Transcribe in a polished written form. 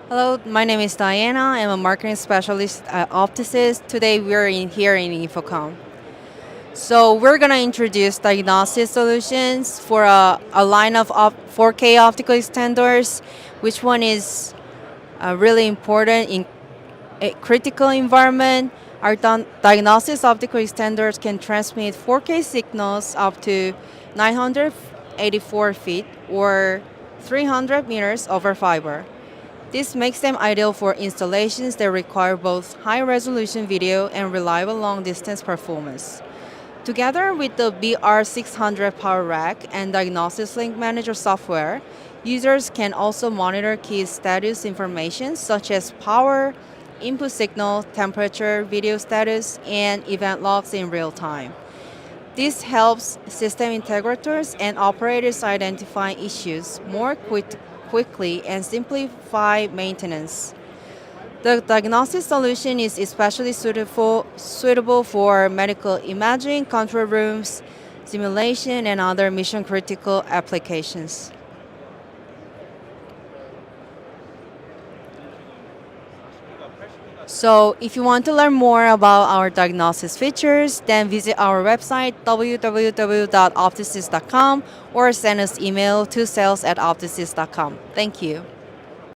Hello, my name is Diana. I'm a marketing specialist at Opticis. Today we're here in InfoComm. So we're going to introduce diagnostic solutions for a line of 4K optical extenders. Which one is really important in a critical environment. Our diagnostics optical extenders can transmit 4K signals up to 984 feet or 300 meters over fiber. This makes them ideal for installations that require both high-resolution video and reliable long-distance performance. Together with the BR600 Power Rack and Diagnostics Link Manager software, users can also monitor key status information such as power, input signal, temperature, video status, and event logs in real time. This helps system integrators and operators identify issues more quickly and simplify maintenance. The diagnostic solution is especially suitable for medical imaging, control rooms, simulation, and other mission-critical applications. So if you want to learn more about our diagnosis features, then visit our website www.opticis.com or send us email to sales@opticis.com. Thank you.